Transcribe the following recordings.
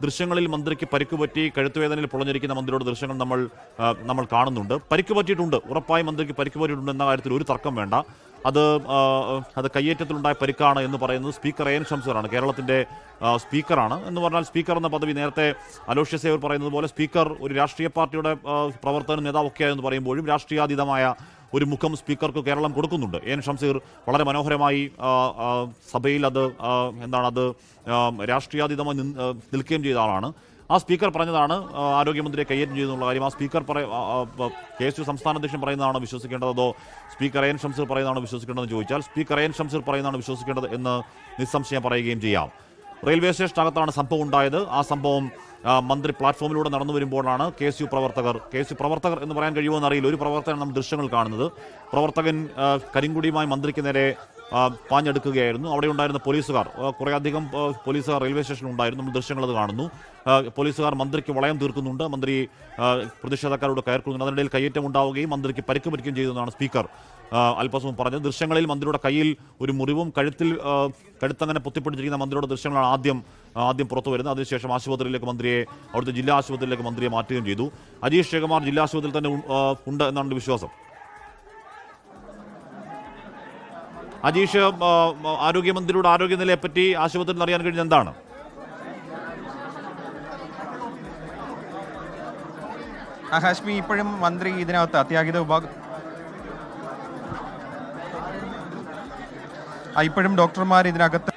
ദൃശ്യങ്ങളിൽ മന്ത്രിക്ക് പരിക്ക് പറ്റി കഴുത്തുവേദനയിൽ പൊളഞ്ഞിരിക്കുന്ന മന്ത്രിയുടെ ദൃശ്യങ്ങൾ നമ്മൾ കാണുന്നുണ്ട്. പരിക്ക് പറ്റിയിട്ടുണ്ട്, ഉറപ്പായും മന്ത്രിക്ക് പരിക്ക് പറ്റിയിട്ടുണ്ട് എന്ന കാര്യത്തിൽ ഒരു തർക്കം വേണ്ട. അത് കയ്യേറ്റത്തിലുണ്ടായ പരിക്കാണ് എന്ന് പറയുന്നത് സ്പീക്കർ എൻ ഷംസീറാണ്, കേരളത്തിൻ്റെ സ്പീക്കറാണ്. എന്ന് പറഞ്ഞാൽ സ്പീക്കർ എന്ന പദവി നേരത്തെ അലോഷ്യസ് സേവർ പറയുന്നത് പോലെ സ്പീക്കർ ഒരു രാഷ്ട്രീയ പാർട്ടിയുടെ പ്രവർത്തന നേതാവൊക്കെയായെന്ന് പറയുമ്പോഴും രാഷ്ട്രീയാതീതമായ ഒരു മുഖം സ്പീക്കർക്ക് കേരളം കൊടുക്കുന്നുണ്ട്. എൻ ഷംസീർ വളരെ മനോഹരമായി സഭയിൽ അത് രാഷ്ട്രീയാതീതമായി നിൽക്കുകയും ചെയ്ത ആളാണ്. ആ സ്പീക്കർ പറഞ്ഞതാണ് ആരോഗ്യമന്ത്രിയെ കയ്യേറ്റം ചെയ്തെന്നുള്ള കാര്യം. ആ സ്പീക്കർ KSU സംസ്ഥാന അധ്യക്ഷൻ പറയുന്നതാണോ വിശ്വസിക്കേണ്ടത്, അതോ സ്പീക്കർ എൻ ഷംസീർ പറയുന്നതാണോ വിശ്വസിക്കേണ്ടതെന്ന് ചോദിച്ചാൽ സ്പീക്കർ എൻ ഷംസീർ പറയുന്നതാണ് വിശ്വസിക്കേണ്ടത് എന്ന് നിസ്സംശയം പറയുകയും ചെയ്യാം. റെയിൽവേ സ്റ്റേഷനകത്താണ് സംഭവം ഉണ്ടായത്. ആ സംഭവം മന്ത്രി പ്ലാറ്റ്ഫോമിലൂടെ നടന്നു വരുമ്പോഴാണ് KSU പ്രവർത്തകർ എന്ന് പറയാൻ കഴിയുമോ എന്നറിയില്ല, ഒരു പ്രവർത്തകൻ നമ്മൾ ദൃശ്യങ്ങൾ കാണുന്നത്. പ്രവർത്തകൻ കരിങ്കുടിയുമായി മന്ത്രിക്ക് നേരെ പാഞ്ഞെടുക്കുകയായിരുന്നു. അവിടെ ഉണ്ടായിരുന്ന പോലീസുകാർ, കുറേയധികം പോലീസുകാർ റെയിൽവേ സ്റ്റേഷനിൽ ഉണ്ടായിരുന്നു. നമ്മൾ ദൃശ്യങ്ങൾ അത് കാണുന്നു. പോലീസുകാർ മന്ത്രിക്ക് വളയം തീർക്കുന്നുണ്ട്, മന്ത്രി പ്രതിഷേധക്കാരോട് കയർക്കുന്നുണ്ട്. അതിനിടയിൽ കയ്യേറ്റം ഉണ്ടാവുകയും മന്ത്രിക്ക് പരിക്ക് പറ്റുകയും ചെയ്തതെന്നാണ് സ്പീക്കർ അല്പസമയം പറഞ്ഞത്. ദൃശ്യങ്ങളിൽ മന്ത്രിയുടെ കയ്യിൽ ഒരു മുറിവും കഴുത്തങ്ങനെ പൊത്തിപ്പിടിച്ചിരിക്കുന്ന മന്ത്രിയുടെ ദൃശ്യങ്ങളാണ് ആദ്യം പുറത്തു വരുന്നത്. അതിനുശേഷം അവിടുത്തെ ജില്ലാ ആശുപത്രിയിലേക്ക് മന്ത്രിയെ മാറ്റുകയും ചെയ്തു. അജീഷ് ശ്രീകുമാർ ജില്ലാ ആശുപത്രിയിൽ തന്നെ ഉണ്ട് എന്നാണ് വിശ്വാസം. അജീഷ്, ആരോഗ്യമന്ത്രിയുടെ ആരോഗ്യനിലയെപ്പറ്റി ആശുപത്രിയിൽ അറിയാൻ കഴിഞ്ഞത് എന്താണ്? ഹാഷ്മി, ഇപ്പോഴും മന്ത്രി ഇതിനകത്ത് അത്യാഹിത ഇപ്പോഴും ഡോക്ടർമാർ ഇതിനകത്ത്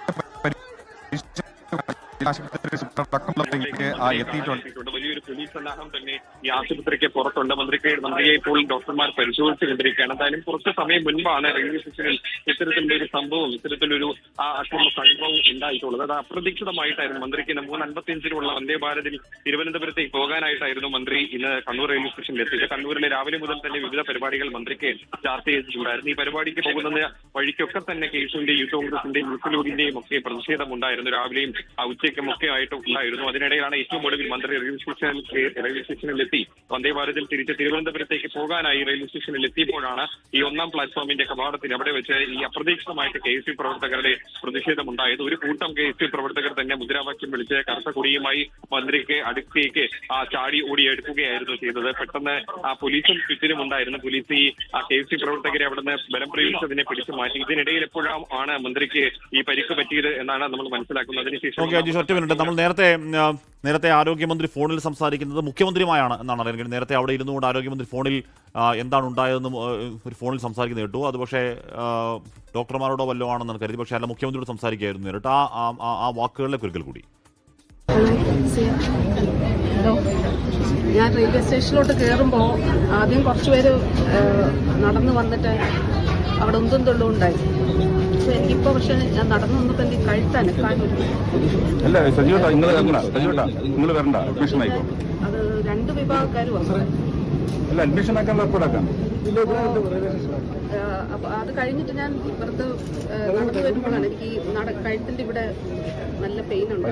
എത്തിയിട്ടുണ്ട്. വലിയൊരു പോലീസ് സന്നാഹം തന്നെ ഈ ആശുപത്രിക്ക് പുറത്തുണ്ട്. മന്ത്രിയെ ഇപ്പോൾ ഡോക്ടർമാർ പരിശോധിച്ചുകൊണ്ടിരിക്കുകയാണ്. എന്തായാലും കുറച്ച് സമയം മുൻപാണ് റെയിൽവേ സ്റ്റേഷനിൽ ഇത്തരത്തിലൊരു അക്രമ സംഭവം ഉണ്ടായിട്ടുള്ളത്. അത് അപ്രതീക്ഷിതമായിട്ടായിരുന്നു. മന്ത്രിക്ക് 3:55 വന്ദേ ഭാരതിൽ തിരുവനന്തപുരത്തേക്ക് പോകാനായിട്ടായിരുന്നു മന്ത്രി ഇന്ന് കണ്ണൂർ റെയിൽവേ സ്റ്റേഷനിൽ എത്തിയത്. കണ്ണൂരിലെ രാവിലെ മുതൽ തന്നെ വിവിധ പരിപാടികൾ മന്ത്രിക്ക് ചാർട്ട് ചെയ്തിട്ടുണ്ടായിരുന്നു. ഈ പരിപാടിക്ക് പോകുന്ന വഴിക്കൊക്കെ തന്നെ KSUവിന്റെയും യൂത്ത് കോൺഗ്രസിന്റെയും മുസ്ലിം ലീഗിന്റെയും ഒക്കെ പ്രതിഷേധമുണ്ടായിരുന്നു. രാവിലെയും ഉച്ചയ്ക്കും ഒക്കെ ആയിട്ട് ഉണ്ടായിരുന്നു. അതിനിടയിലാണ് ഏറ്റവും ഒടുവിൽ മന്ത്രി റെയിൽവേ സ്റ്റേഷനിൽ എത്തി വന്ദേ ഭാരതിൽ തിരിച്ച് തിരുവനന്തപുരത്തേക്ക് പോകാനായി റെയിൽവേ സ്റ്റേഷനിൽ എത്തിയപ്പോഴാണ് ഈ 1-ാം പ്ലാറ്റ്ഫോമിന്റെ കവാടത്തിൽ അവിടെ വെച്ച് ഈ അപ്രതീക്ഷിതമായിട്ട് KSU പ്രവർത്തകരുടെ പ്രതിഷേധമുണ്ടായത്. ഒരു കൂട്ടം KSU പ്രവർത്തകർ തന്നെ മുദ്രാവാക്യം വിളിച്ച് കറുത്ത കൊടിയുമായി മന്ത്രിക്ക് അടുത്തേക്ക് ചാടി ഓടിയെടുക്കുകയായിരുന്നു ചെയ്തത്. പെട്ടെന്ന് പോലീസും ചുറ്റിനും ഉണ്ടായിരുന്നു. പോലീസ് ഈ KSU പ്രവർത്തകരെ അവിടുന്ന് ബലം പ്രയോഗിച്ചതിനെ പിടിച്ചു മാറ്റി. ഇതിനിടയിൽ എപ്പോഴാണ് മന്ത്രിക്ക് ഈ പരിക്ക് പറ്റിയത് എന്നാണ് നമ്മൾ മനസ്സിലാക്കുന്നത്. അതിനുശേഷം നമ്മൾ നേരത്തെ ആരോഗ്യമന്ത്രി ഫോണിൽ സംസാരിക്കുന്നത് മുഖ്യമന്ത്രിയുമായാണ് എന്നാണ് അറിയാൻ. നേരത്തെ അവിടെ ഇരുന്നുകൊണ്ട് ആരോഗ്യമന്ത്രി ഫോണിൽ എന്താണ് ഉണ്ടായതെന്നും ഒരു ഫോണിൽ സംസാരിക്കുന്നത് കേട്ടു. അത് പക്ഷേ ഡോക്ടർമാരോടോ വല്ലോ ആണെന്ന് കരുതി. പക്ഷേ അല്ല, മുഖ്യമന്ത്രിയോട് സംസാരിക്കുകയായിരുന്നു നേരിട്ട്. ആ വാക്കുകളിലേക്ക് ഒരിക്കൽ കൂടി. ഞാൻ റെയിൽവേ സ്റ്റേഷനിലോട്ട് കയറുമ്പോൾ ആദ്യം കുറച്ചുപേര് നടന്നു വന്നിട്ട് അവിടെ ഉന്തും തുള്ളും ഉണ്ടായി. എനിക്കിപ്പോ പക്ഷെ ഞാൻ നടന്നു വന്നപ്പോ എനിക്ക് കഴുത്തനക്കാനില്ല. അത് 2 വിഭാഗക്കാരും അപ്പൊ അത് കഴിഞ്ഞിട്ട് ഞാൻ വെറുതെ നടന്നു വരുമ്പോഴാണ് എനിക്ക് കഴുത്തിന്റെ ഇവിടെ നല്ല പെയിൻ ഉണ്ട്.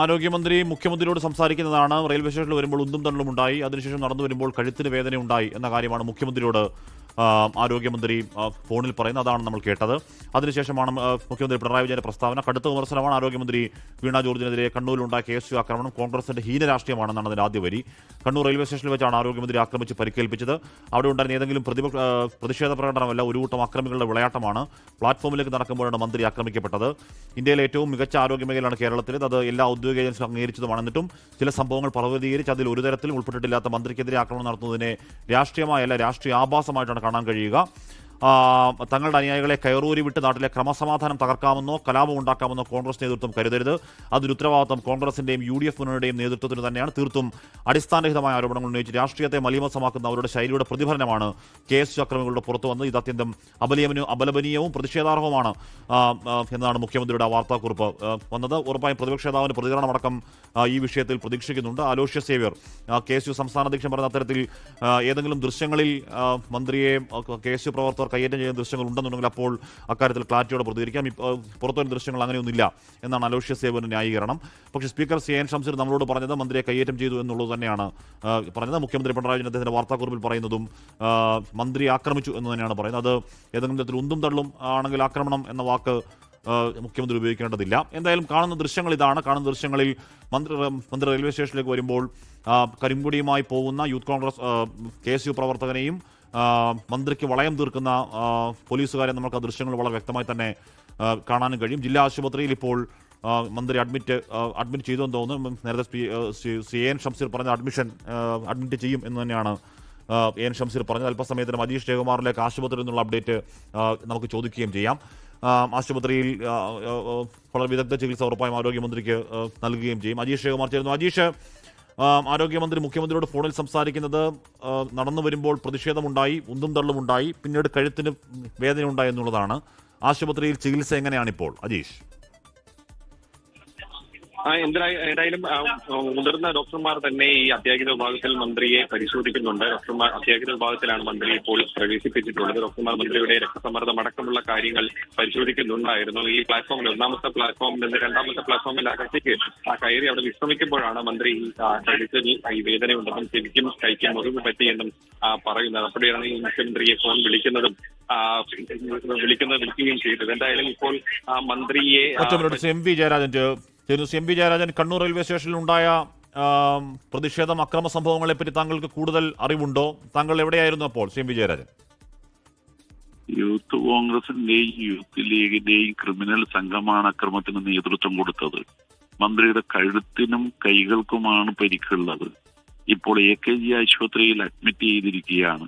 ആരോഗ്യമന്ത്രി മുഖ്യമന്ത്രിയോട് സംസാരിക്കുന്നതാണ്. റെയിൽവേ സ്റ്റേഷനിൽ വരുമ്പോൾ ഉന്തും തള്ളും ഉണ്ടായി, അതിനുശേഷം നടന്നു വരുമ്പോൾ കഴുത്തിന് വേദന ഉണ്ടായി എന്ന കാര്യമാണ് മുഖ്യമന്ത്രിയോട് ആരോഗ്യമന്ത്രി ഫോണിൽ പറയുന്നത്. അതാണ് നമ്മൾ കേട്ടത്. അതിനുശേഷമാണ് മുഖ്യമന്ത്രി പിണറായി വിജയന്റെ പ്രസ്താവന. കടുത്ത വിമർശനമാണ് ആരോഗ്യമന്ത്രി വീണ ജോർജിനെതിരെ കണ്ണൂരിലുണ്ടായ KSU ആക്രമണം കോൺഗ്രസിന്റെ ഹീന രാഷ്ട്രീയമാണെന്നാണ് അതിന്റെ ആദ്യ വരി. കണ്ണൂർ റെയിൽവേ സ്റ്റേഷനിൽ വെച്ചാണ് ആരോഗ്യമന്ത്രി ആക്രമിച്ച് പരിക്കേൽപ്പിച്ചത്. അവിടെ ഉണ്ടായിരുന്ന ഏതെങ്കിലും പ്രതിഷേധ പ്രകടനമല്ല, ഒരു കൂട്ടം അക്രമികളുടെ വിളയാട്ടമാണ്. പ്ലാറ്റ്ഫോമിലേക്ക് നടക്കുമ്പോഴാണ് മന്ത്രി ആക്രമിക്കപ്പെട്ടത്. ഇന്ത്യയിലെ ഏറ്റവും മികച്ച ആരോഗ്യമേഖലയാണ് കേരളത്തിലേത്. അത് എല്ലാ ഔദ്യോഗിക ഏജൻസികളും അംഗീകരിച്ചതുമാണ്. എന്നിട്ടും ചില സംഭവങ്ങൾ പർവ്വതീകരിച്ച് അതിൽ ഒരു തരത്തിലും ഉൾപ്പെട്ടിട്ടില്ലാത്ത മന്ത്രിക്കെതിരെ ആക്രമണം നടത്തുന്നതിനെ രാഷ്ട്രീയമായല്ല, രാഷ്ട്രീയ ആഭാസമായിട്ടാണ് കാണാൻ കഴിയുക. തങ്ങളുടെ അനുയായികളെ കയറൂരി വിട്ട് നാട്ടിലെ ക്രമസമാധാനം തകർക്കാമെന്നോ കലാപം ഉണ്ടാക്കാമെന്നോ കോൺഗ്രസ് നേതൃത്വം കരുതരുത്. അതൊരു ഉത്തരവാദിത്വം കോൺഗ്രസിന്റെയും UDF മുന്നണിയുടെയും നേതൃത്വത്തിന് തന്നെയാണ്. തീർത്തും അടിസ്ഥാനരഹിതമായ ആരോപണങ്ങൾ ഉന്നയിച്ച് രാഷ്ട്രീയത്തെ മലീമസമാക്കുന്ന അവരുടെ ശൈലിയുടെ പ്രതിഫലനമാണ് KSU അക്രമികളുടെ പുറത്തു വന്നത്. ഇത് അത്യന്തം അപലപനീയവും പ്രതിഷേധാർഹവുമാണ് എന്നാണ് മുഖ്യമന്ത്രിയുടെ വാർത്താക്കുറിപ്പ് വന്നത്. ഉറപ്പായും പ്രതിപക്ഷ നേതാവിന്റെ പ്രതികരണമടക്കം ഈ വിഷയത്തിൽ പ്രതീക്ഷിക്കുന്നുണ്ട്. അലോഷ്യസ് സേവ്യർ KSU സംസ്ഥാന അധ്യക്ഷൻ പറഞ്ഞ അത്തരത്തിൽ ഏതെങ്കിലും ദൃശ്യങ്ങളിൽ മന്ത്രിയെ KSU പ്രവർത്തകർ ഉദ്യോഗസ്ഥർ കൈയേറ്റം ചെയ്യുന്ന ദൃശ്യങ്ങൾ ഉണ്ടെന്നുണ്ടെങ്കിൽ അപ്പോൾ അക്കാര്യത്തിൽ ക്ലാരിറ്റിയോടെ പ്രതികരിക്കാം. പുറത്തുവരുന്ന ദൃശ്യങ്ങൾ അങ്ങനെയൊന്നുമില്ല എന്നാണ് അലോഷ്യസ് സേവന ന്യായീകരണം. പക്ഷേ സ്പീക്കർ CN ഷംസീർ നമ്മളോട് പറഞ്ഞത് മന്ത്രിയെ കൈയേറ്റം ചെയ്തു എന്നുള്ളത് തന്നെയാണ് പറഞ്ഞത്. മുഖ്യമന്ത്രി പിണറായി വിജയൻ അദ്ദേഹത്തിന്റെ വാർത്താക്കുറിപ്പിൽ പറയുന്നതും മന്ത്രി ആക്രമിച്ചു എന്ന് തന്നെയാണ് പറയുന്നത്. അത് ഏതെങ്കിലും തരത്തിൽ ഉന്തും തള്ളും ആണെങ്കിൽ ആക്രമണം എന്ന വാക്ക് മുഖ്യമന്ത്രി ഉപയോഗിക്കേണ്ടതില്ല. എന്തായാലും കാണുന്ന ദൃശ്യങ്ങൾ ഇതാണ്. കാണുന്ന ദൃശ്യങ്ങളിൽ മന്ത്രി റെയിൽവേ സ്റ്റേഷനിലേക്ക് വരുമ്പോൾ കരിങ്കൊടിയുമായി പോകുന്ന യൂത്ത് കോൺഗ്രസ് KSU പ്രവർത്തകനെയും മന്ത്രിക്ക് വളയം തീർക്കുന്ന പോലീസുകാരെ നമുക്ക് ആ ദൃശ്യങ്ങൾ വളരെ വ്യക്തമായി തന്നെ കാണാനും കഴിയും. ജില്ലാ ആശുപത്രിയിൽ ഇപ്പോൾ മന്ത്രി അഡ്മിറ്റ് ചെയ്തു എന്ന് തോന്നുന്നു. നേരത്തെ CN ഷംസീർ പറഞ്ഞ അഡ്മിറ്റ് ചെയ്യും എന്ന് തന്നെയാണ് AN ഷംസീർ പറഞ്ഞത്. അല്പസമയത്തിന് അജീഷ് ജയകുമാറിലേക്ക് ആശുപത്രിയിൽ നിന്നുള്ള അപ്ഡേറ്റ് നമുക്ക് ചോദിക്കുകയും ചെയ്യാം. ആശുപത്രിയിൽ വളരെ വിദഗ്ധ ചികിത്സ ഉറപ്പായും ആരോഗ്യമന്ത്രിക്ക് നൽകുകയും ചെയ്യും. അജീഷ് ജയകുമാർ ചേരുന്നു. അജീഷ്, ആരോഗ്യമന്ത്രി മുഖ്യമന്ത്രിയോട് ഫോണിൽ സംസാരിക്കുന്നത് നടന്നു വരുമ്പോൾ പ്രതിഷേധമുണ്ടായി, ഉന്തും തള്ളുമുണ്ടായി, പിന്നീട് കഴുത്തിന് വേദനയുണ്ടായി എന്നുള്ളതാണ്. ആശുപത്രിയിൽ ചികിത്സ എങ്ങനെയാണിപ്പോൾ അജീഷ്? എന്തായാലും മുതിർന്ന ഡോക്ടർമാർ തന്നെ ഈ അത്യാഹിത വിഭാഗത്തിൽ മന്ത്രിയെ പരിശോധിക്കുന്നുണ്ട്. ഡോക്ടർമാർ അത്യാഹിത വിഭാഗത്തിലാണ് മന്ത്രി ഇപ്പോൾ പ്രവേശിപ്പിച്ചിട്ടുള്ളത്. ഡോക്ടർമാർ മന്ത്രിയുടെ രക്തസമ്മർദ്ദം അടക്കമുള്ള കാര്യങ്ങൾ പരിശോധിക്കുന്നുണ്ടായിരുന്നു. ഈ പ്ലാറ്റ്ഫോമിൽ ഒന്നാമത്തെ പ്ലാറ്റ്ഫോമിൽ നിന്ന് രണ്ടാമത്തെ പ്ലാറ്റ്ഫോമിൽ അകത്തേക്ക് കയറി അവിടെ വിശ്രമിക്കുമ്പോഴാണ് മന്ത്രി കഴുത്തിൽ ഈ വേദനയുണ്ടെന്നും ചെവിക്കും കൈക്കും മുറിവ് പറ്റിയെന്നും പറയുന്നത്. അപ്പോഴാണ് ഈ മുഖ്യമന്ത്രിയെ ഫോൺ വിളിക്കുകയും ചെയ്തത്. എന്തായാലും ഇപ്പോൾ മന്ത്രിയെ M V Jayarajan, Kannur railway സ്റ്റേഷനിൽ ഉണ്ടായ പ്രതിഷേധം, അക്രമ സംഭവങ്ങളെപ്പറ്റി താങ്കൾക്ക് കൂടുതൽ അറിവുണ്ടോ? താങ്കൾ എവിടെയായിരുന്നു അപ്പോൾ എം വി ജയരാജൻ? യൂത്ത് കോൺഗ്രസിന്റെയും യൂത്ത് ലീഗിന്റെയും ക്രിമിനൽ സംഘമാണ് അക്രമത്തിന് നേതൃത്വം കൊടുത്തത്. മന്ത്രിയുടെ കഴുത്തിനും കൈകൾക്കുമാണ് പരിക്കുള്ളത്. ഇപ്പോൾ AKG ആശുപത്രിയിൽ അഡ്മിറ്റ് ചെയ്തിരിക്കുകയാണ്.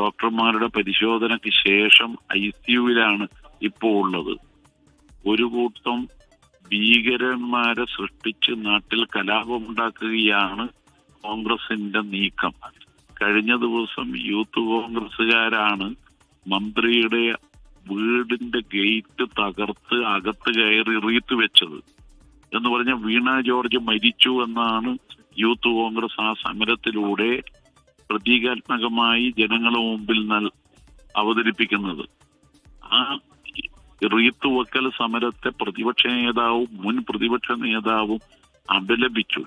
ഡോക്ടർമാരുടെ പരിശോധനയ്ക്ക് ശേഷം ICUവിലാണ് ഇപ്പോൾ ഉള്ളത്. ഒരു കൂട്ടം ഭീകരന്മാരെ സൃഷ്ടിച്ച് നാട്ടിൽ കലാപമുണ്ടാക്കുകയാണ് കോൺഗ്രസിന്റെ നീക്കം. കഴിഞ്ഞ ദിവസം യൂത്ത് കോൺഗ്രസുകാരാണ് മന്ത്രിയുടെ വീടിന്റെ ഗേറ്റ് തകർത്ത് അകത്ത് കയറി റീത്ത് വെച്ചത്. എന്ന് പറഞ്ഞ വീണ ജോർജ് മരിച്ചു എന്നാണ് യൂത്ത് കോൺഗ്രസ് ആ സമരത്തിലൂടെ പ്രതീകാത്മകമായി ജനങ്ങളുടെ മുമ്പിൽ അവതരിപ്പിക്കുന്നത്. ആ റീത്ത് വക്കൽ സമരത്തെ പ്രതിപക്ഷ നേതാവും മുൻ പ്രതിപക്ഷ നേതാവും അപലപിച്ചു.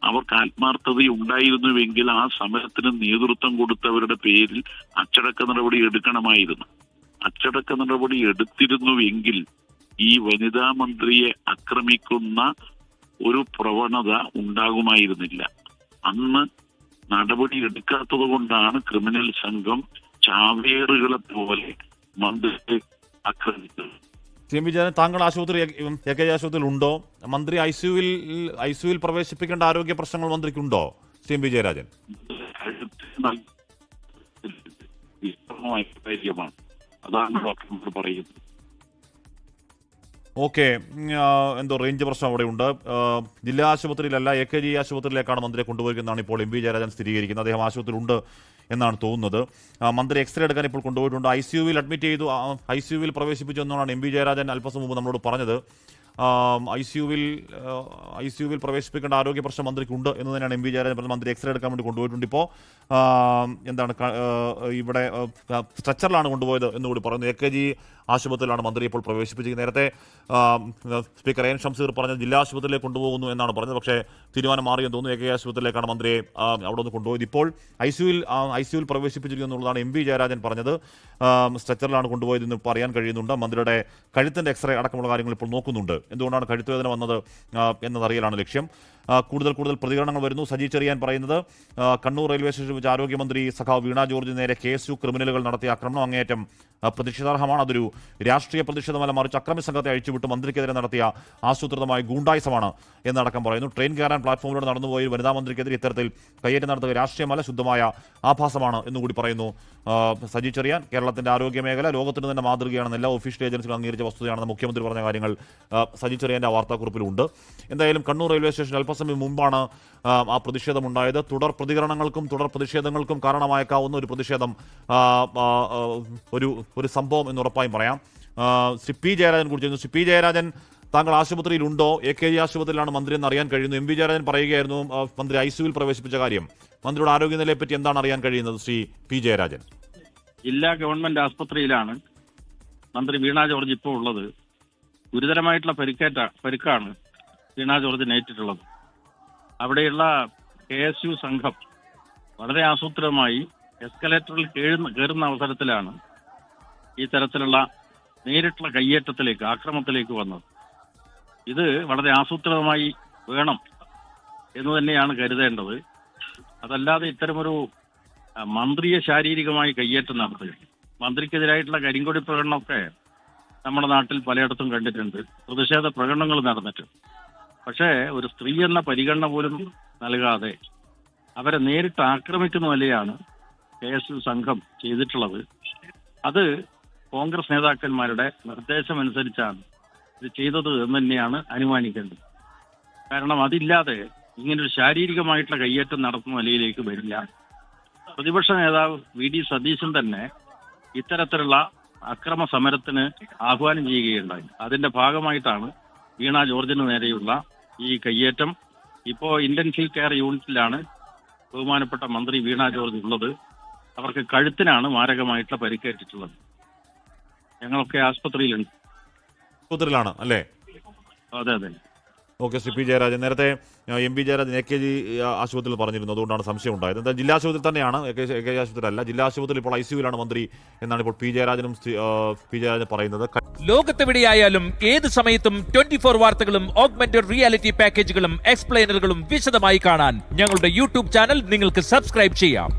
അവർക്ക് ആത്മാർത്ഥതയുണ്ടായിരുന്നുവെങ്കിൽ ആ സമരത്തിന് നേതൃത്വം കൊടുത്തവരുടെ പേരിൽ അച്ചടക്ക നടപടി എടുക്കണമായിരുന്നു. അച്ചടക്ക നടപടി എടുത്തിരുന്നുവെങ്കിൽ ഈ വനിതാ മന്ത്രിയെ ആക്രമിക്കുന്ന ഒരു പ്രവണത ഉണ്ടാകുമായിരുന്നില്ല. അന്ന് നടപടി എടുക്കാത്തത് കൊണ്ടാണ് ക്രിമിനൽ സംഘം ചാവേറുകളെ പോലെ മന്ത്രിയെ ആക്രമിച്ചത്. എം വി ജയരാജൻ, താങ്കൾ ആശുപത്രി AKG ആശുപത്രിയിൽ ഉണ്ടോ? മന്ത്രി ഐസിയുവിൽ പ്രവേശിപ്പിക്കേണ്ട ആരോഗ്യ പ്രശ്നങ്ങൾ മന്ത്രിക്കുണ്ടോ? എം വി ജയരാജൻ, അതാണ് ഡോക്ടർമാർ പറയുന്നത്. ഓക്കെ, എന്തോ റേഞ്ച് പ്രശ്നം അവിടെ ഉണ്ട്. ജില്ലാ ആശുപത്രിയിലല്ല AKG ആശുപത്രിയിലേക്കാണ് മന്ത്രിയെ കൊണ്ടുപോയിരിക്കുന്നതാണ് ഇപ്പോൾ എം വി ജയരാജൻ സ്ഥിരീകരിക്കുന്നത്. അദ്ദേഹം ആശുപത്രിയിൽ ഉണ്ട് എന്നാണ് തോന്നുന്നത്. മന്ത്രി എക്സ്റേ എടുക്കാൻ ഇപ്പോൾ കൊണ്ടുപോയിട്ടുണ്ട്. ICUവിൽ അഡ്മിറ്റ് ചെയ്തു, ICUവിൽ പ്രവേശിപ്പിച്ചു എന്നാണ് എം വി ജയരാജൻ അല്പസം മുമ്പ് നമ്മളോട് പറഞ്ഞത്. ICUവിൽ പ്രവേശിപ്പിക്കേണ്ട ആരോഗ്യ പ്രശ്നം മന്ത്രിക്കുണ്ട് എന്ന് തന്നെയാണ് എം വി ജയരാജൻ പറഞ്ഞത്. മന്ത്രി എക്സ്റേ എടുക്കാൻ വേണ്ടി കൊണ്ടുപോയിട്ടുണ്ട്. ഇപ്പോൾ ഇവിടെ സ്ട്രെച്ചറിലാണ് കൊണ്ടുപോയത് എന്നുകൂടി പറയുന്നു. AKG ആശുപത്രിയിലാണ് മന്ത്രി ഇപ്പോൾ പ്രവേശിപ്പിച്ചത്. നേരത്തെ സ്പീക്കർ AN ഷംസീർ പറഞ്ഞത് ജില്ലാ ആശുപത്രിയിലേക്ക് കൊണ്ടുപോകുന്നു എന്നാണ് പറഞ്ഞത്. പക്ഷേ തീരുമാനം മാറിയെന്ന് തോന്നുന്നു. AKG ആശുപത്രിയിലേക്കാണ് മന്ത്രിയെ അവിടെ നിന്ന് കൊണ്ടുപോയത്. ഇപ്പോൾ ICUവിൽ പ്രവേശിപ്പിച്ചിരിക്കുന്നു എന്നുള്ളതാണ് എം വി ജയരാജൻ പറഞ്ഞത്. സ്ട്രെച്ചറിലാണ് കൊണ്ടുപോയത് എന്ന് പറയാൻ കഴിയുന്നുണ്ട്. മന്ത്രിയുടെ കഴുത്തിൻ്റെ എക്സ്റേ അടക്കമുള്ള കാര്യങ്ങൾ ഇപ്പോൾ നോക്കുന്നുണ്ട്. എന്തുകൊണ്ടാണ് കഴുത്തുവേദന വന്നത് എന്നതറിയലാണ് ലക്ഷ്യം. കൂടുതൽ പ്രതികരണങ്ങൾ വരുന്നു. സജി ചെറിയാൻ പറയുന്നത്, കണ്ണൂർ റെയിൽവേ സ്റ്റേഷനിൽ വെച്ച് ആരോഗ്യമന്ത്രി സഖാവ് വീണ ജോർജ് നേരെ KSU ക്രിമിനലുകൾ നടത്തിയ ആക്രമണം അങ്ങേയറ്റം പ്രതിഷേധാർഹമാണ്. അതൊരു രാഷ്ട്രീയ പ്രതിഷേധമല്ല, മറിച്ച് അക്രമി സംഘത്തെ അഴിച്ചുവിട്ട് മന്ത്രിക്കെതിരെ നടത്തിയ ആസൂത്രിതമായ ഗൂണ്ടായിസമാണ് എന്നടക്കം പറയുന്നു. ട്രെയിൻ കയറാൻ പ്ലാറ്റ്ഫോമിലൂടെ നടന്നുപോയി വനിതാ മന്ത്രിക്കെതിരെ ഇത്തരത്തിൽ കയ്യേറ്റം നടത്തുക രാഷ്ട്രീയമല്ല, ശുദ്ധമായ ആഭാസമാണ് എന്നുകൂടി പറയുന്നു സജി ചെറിയാൻ. കേരളത്തിന്റെ ആരോഗ്യ മേഖല ലോകത്തിന് തന്നെ മാതൃകയാണെന്ന് എല്ലാ ഒഫീഷ്യൽ ഏജൻസികളും അംഗീകരിച്ച വസ്തുതയാണെന്ന് മുഖ്യമന്ത്രി പറഞ്ഞ കാര്യങ്ങൾ സജി ചെറിയാന്റെ വാർത്താക്കുറിപ്പിലുണ്ട്. എന്തായാലും കണ്ണൂർ റെയിൽവേ സ്റ്റേഷനിൽ അല്പസമയം മുമ്പാണ് ആ പ്രതിഷേധമുണ്ടായത്. തുടർ പ്രതികരണങ്ങൾക്കും തുടർ പ്രതിഷേധങ്ങൾക്കും കാരണമായേക്കാവുന്ന ഒരു പ്രതിഷേധം, ഒരു സംഭവം എന്ന് ഉറപ്പായും പറയാം. ശ്രീ പി ജയരാജൻ കുറിച്ച് ശ്രീ പി ജയരാജൻ, താങ്കൾ ആശുപത്രിയിലുണ്ടോ? AKG ആശുപത്രിയിലാണ് മന്ത്രി എന്ന് അറിയാൻ കഴിയുന്നു. എം വി ജയരാജൻ പറയുകയായിരുന്നു മന്ത്രി ICUവിൽ പ്രവേശിപ്പിച്ച കാര്യം. മന്ത്രിയുടെ ആരോഗ്യനിലയെ പറ്റി എന്താണ് അറിയാൻ കഴിയുന്നത് ശ്രീ പി ജയരാജൻ? ജില്ലാ ഗവൺമെന്റ് ആസ്പത്രിയിലാണ് മന്ത്രി വീണ ജോർജ് ഇപ്പോൾ ഉള്ളത്. ഗുരുതരമായിട്ടുള്ള പരിക്കാണ് വീണ ജോർജിന് ഏറ്റിട്ടുള്ളത്. അവിടെയുള്ള KSU സംഘം വളരെ ആസൂത്രിതമായി എസ്കലേറ്ററിൽ കയറുന്ന അവസരത്തിലാണ് ഈ തരത്തിലുള്ള നേരിട്ടുള്ള കയ്യേറ്റത്തിലേക്ക്, ആക്രമണത്തിലേക്ക് വന്നത്. ഇത് വളരെ ആസൂത്രിതമായി വേണം എന്ന് തന്നെയാണ് കരുതേണ്ടത്. അതല്ലാതെ ഇത്തരമൊരു മന്ത്രിയെ ശാരീരികമായി കയ്യേറ്റം നടത്തുക, മന്ത്രിക്കെതിരായിട്ടുള്ള കരിങ്കൊടി പ്രകടനമൊക്കെ നമ്മുടെ നാട്ടിൽ പലയിടത്തും കണ്ടിട്ടുണ്ട്, പ്രതിഷേധ പ്രകടനങ്ങൾ നടന്നിട്ടുണ്ട്. പക്ഷേ ഒരു സ്ത്രീ എന്ന പരിഗണന പോലും നൽകാതെ അവരെ നേരിട്ട് ആക്രമിക്കുന്ന നിലയാണ് KSU സംഘം ചെയ്തിട്ടുള്ളത്. അത് കോൺഗ്രസ് നേതാക്കന്മാരുടെ നിർദ്ദേശമനുസരിച്ചാണ് ഇത് ചെയ്തത് എന്ന് തന്നെയാണ് അനുമാനിക്കേണ്ടത്. കാരണം അതില്ലാതെ ഇങ്ങനൊരു ശാരീരികമായിട്ടുള്ള കയ്യേറ്റം നടത്തുന്ന നിലയിലേക്ക് വരില്ല. പ്രതിപക്ഷ നേതാവ് VD സതീശൻ തന്നെ ഇത്തരത്തിലുള്ള അക്രമ സമരത്തിന് ആഹ്വാനം ചെയ്യുകയുണ്ടായി. അതിന്റെ ഭാഗമായിട്ടാണ് വീണ ജോർജിന് നേരെയുള്ള ഈ കയ്യേറ്റം. ഇപ്പോൾ ഇന്റൻസീവ് കെയർ യൂണിറ്റിലാണ് ബഹുമാനപ്പെട്ട മന്ത്രി വീണ ജോർജ് ഉള്ളത്. അവർക്ക് കഴുത്തിനാണ് മാരകമായിട്ടുള്ള പരിക്കേറ്റിട്ടുള്ളത്. ഞങ്ങളൊക്കെ ആസ്പത്രിയിലുണ്ട്. ആശുപത്രിയിലാണ് അല്ലേ? അതെ അതെ. Okay, Shri P Jayarajan. നേരത്തെ MP ജയരാജൻ AKG ആശുപത്രിയിൽ പറഞ്ഞിരുന്നു, അതുകൊണ്ടാണ് സംശയം ഉണ്ടായത്. എന്താ ജില്ലാ ആശുപത്രി തന്നെയാണ്, AKG ആശുപത്രി അല്ല. ജില്ലാ ആശുപത്രിയിൽ ഇപ്പോൾ ICUവിലാണ് മന്ത്രി എന്നാണ് ഇപ്പോൾ പി ജയരാജൻ പറയുന്നത്. ലോകത്തെവിടെയായാലും ഏത് സമയത്തും 24 വാർത്തകളും ഓഗ്മെന്റഡ് റിയാലിറ്റി പാക്കേജുകളും എക്സ്പ്ലെയിനറുകളും വിശദമായി കാണാൻ ഞങ്ങളുടെ YouTube ചാനൽ നിങ്ങൾക്ക് സബ്സ്ക്രൈബ് ചെയ്യാം.